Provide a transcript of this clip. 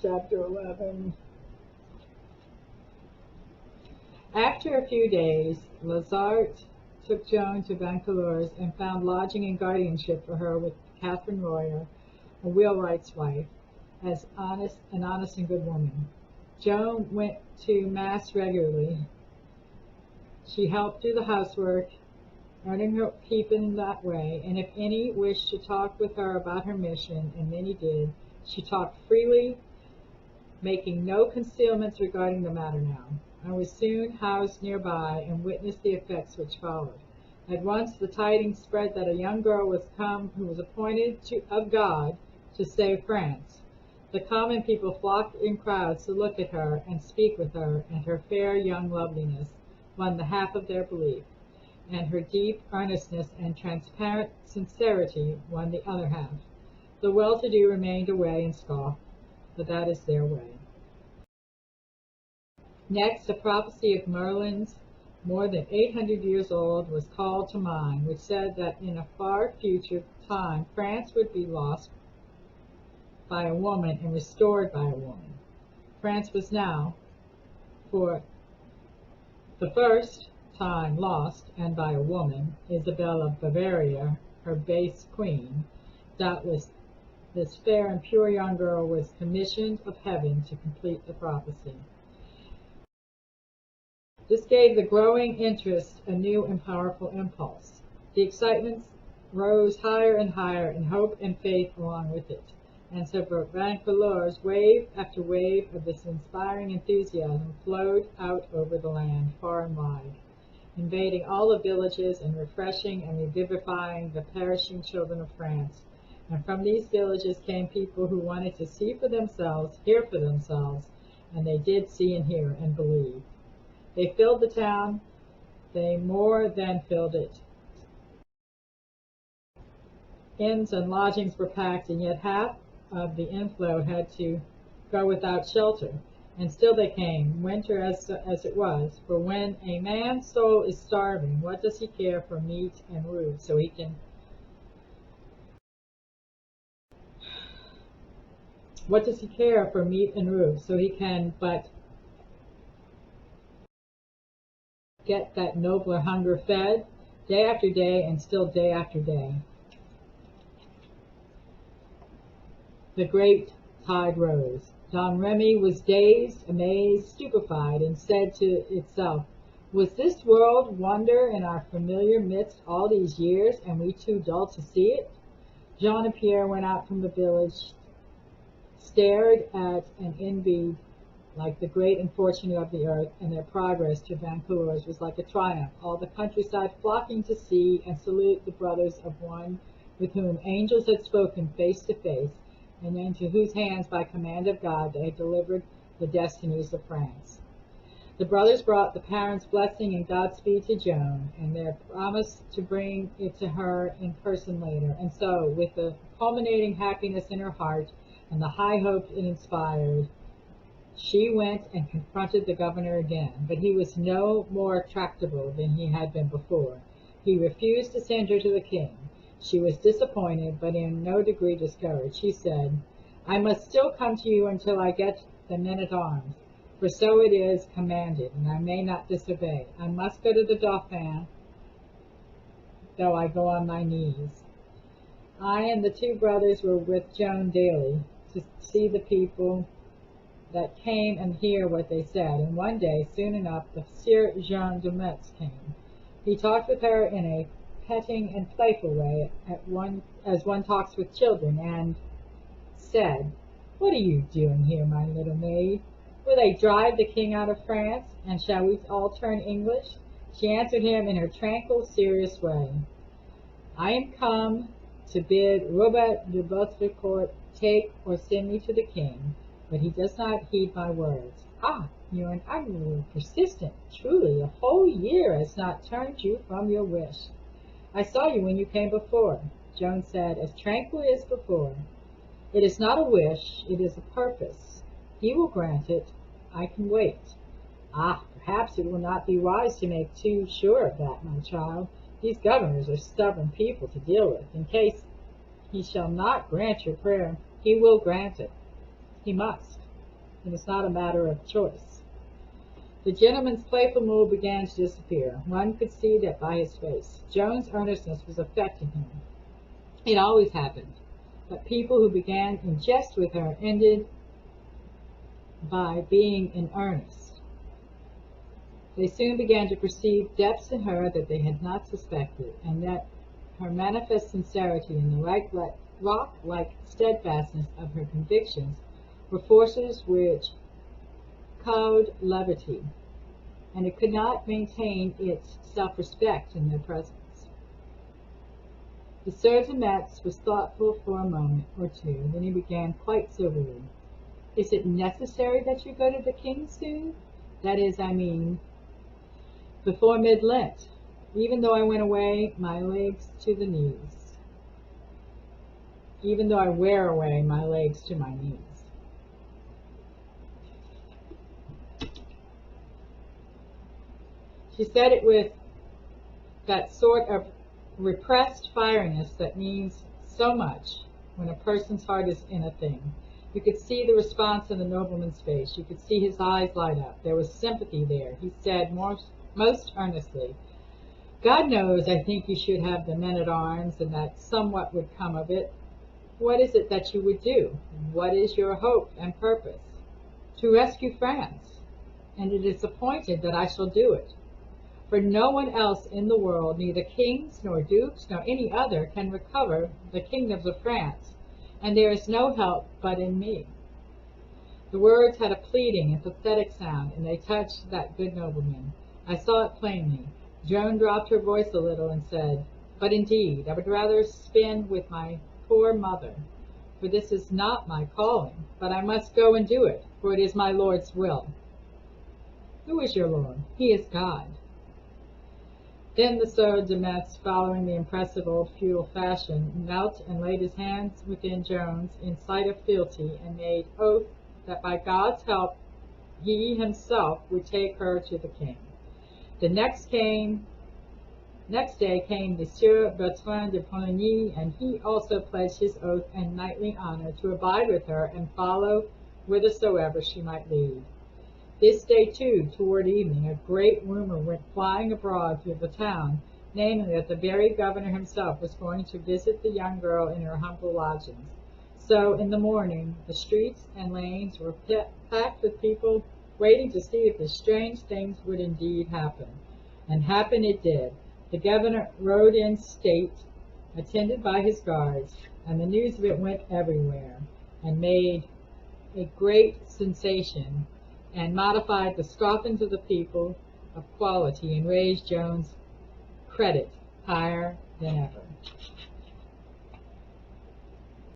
Chapter 11. After a few days, Lazare took Joan to Vaucouleurs and found lodging and guardianship for her with Catherine Royer, a wheelwright's wife, as honest and good woman. Joan went to Mass regularly. She helped do the housework, earning her keep in that way, and if any wished to talk with her about her mission, and many did, she talked freely, making no concealments regarding the matter now. I was soon housed nearby and witnessed the effects which followed. At once the tidings spread that a young girl was come who was appointed of God to save France. The common people flocked in crowds to look at her and speak with her, and her fair young loveliness won the half of their belief, and her deep earnestness and transparent sincerity won the other half. The well-to-do remained away and scoffed, but that is their way. Next, a prophecy of Merlin's, more than 800 years old, was called to mind, which said that in a far future time France would be lost by a woman and restored by a woman. France was now, for the first time, lost, and by a woman, Isabel of Bavaria, her base queen. Doubtless this fair and pure young girl was commissioned of heaven to complete the prophecy. This gave the growing interest a new and powerful impulse. The excitement rose higher and higher, and hope and faith along with it. And so for Vaucouleurs, wave after wave of this inspiring enthusiasm flowed out over the land, far and wide, invading all the villages and refreshing and revivifying the perishing children of France. And from these villages came people who wanted to see for themselves, hear for themselves, and they did see and hear and believe. They filled the town, they more than filled it. Inns and lodgings were packed, and yet half of the inflow had to go without shelter. And still they came, winter as it was, for when a man's soul is starving, what does he care for meat and roof, so he can but get that nobler hunger fed, day after day and still day after day. The great tide rose. Don Remy was dazed, amazed, stupefied, and said to itself, was this world wonder in our familiar midst all these years, and we too dull to see it? Jean and Pierre went out from the village, stared at and envied like the great unfortunate of the earth, and their progress to Vaucouleurs was like a triumph, all the countryside flocking to see and salute the brothers of one with whom angels had spoken face to face, and into whose hands by command of God they had delivered the destinies of France. The brothers brought the parents' blessing and Godspeed to Joan, and their promise to bring it to her in person later, and so, with the culminating happiness in her heart and the high hopes it inspired, she went and confronted the governor again, but he was no more tractable than he had been before. He refused to send her to the king. She was disappointed, but in no degree discouraged. She said, I must still come to you until I get the men-at-arms, for so it is commanded, and I may not disobey. I must go to the Dauphin, though I go on my knees. I and the two brothers were with Joan daily to see the people that came and hear what they said, and one day, soon enough, the Sieur Jean de Metz came. He talked with her in a petting and playful way, as one talks with children, and said, what are you doing here, my little maid? Will they drive the king out of France, and shall we all turn English? She answered him in her tranquil, serious way, I am come to bid Robert de Baudricourt take or send me to the king, but he does not heed my words. Ah, you're an ugly persistent. Truly, a whole year has not turned you from your wish. I saw you when you came before, Joan said, as tranquilly as before. It is not a wish, it is a purpose. He will grant it. I can wait. Ah, perhaps it will not be wise to make too sure of that, my child. These governors are stubborn people to deal with. In case he shall not grant your prayer, he will grant it. He must. and it's not a matter of choice. The gentleman's playful mood began to disappear. One could see that by his face. Joan's earnestness was affecting him. It always happened. But people who began in jest with her ended by being in earnest. They soon began to perceive depths in her that they had not suspected, and that her manifest sincerity and the rock-like steadfastness of her convictions were forces which cowed levity, and it could not maintain its self-respect in their presence. The Sieur de Metz was thoughtful for a moment or two, then he began quite soberly. Is it necessary that you go to the king soon? That is, I mean, before mid-Lent, even though I went away my legs to the knees. Even though I wear away my legs to my knees. She said it with that sort of repressed fieriness that means so much when a person's heart is in a thing. You could see the response in the nobleman's face. You could see his eyes light up. There was sympathy there. He said most earnestly, God knows I think you should have the men-at-arms, and that somewhat would come of it. What is it that you would do? What is your hope and purpose? To rescue France, and it is appointed that I shall do it. For no one else in the world, neither kings, nor dukes, nor any other, can recover the kingdoms of France, and there is no help but in me. The words had a pleading and pathetic sound, and they touched that good nobleman. I saw it plainly. Joan dropped her voice a little and said, But indeed, I would rather spend with my poor mother, for this is not my calling, but I must go and do it, for it is my Lord's will. Who is your Lord? He is God. Then the Sieur de Metz, following the impressive old feudal fashion, knelt and laid his hands within Joan's in sight of fealty, and made oath that by God's help he himself would take her to the king. The next day came the Sieur Bertrand de Poligny, and he also pledged his oath and knightly honor to abide with her and follow whithersoever she might lead. This day, too, toward evening, a great rumor went flying abroad through the town, namely that the very governor himself was going to visit the young girl in her humble lodgings. So, in the morning, the streets and lanes were packed with people waiting to see if this strange thing would indeed happen. And happen it did. The governor rode in state, attended by his guards, and the news of it went everywhere, and made a great sensation, and modified the scoffings of the people of quality, and raised Joan's credit higher than ever.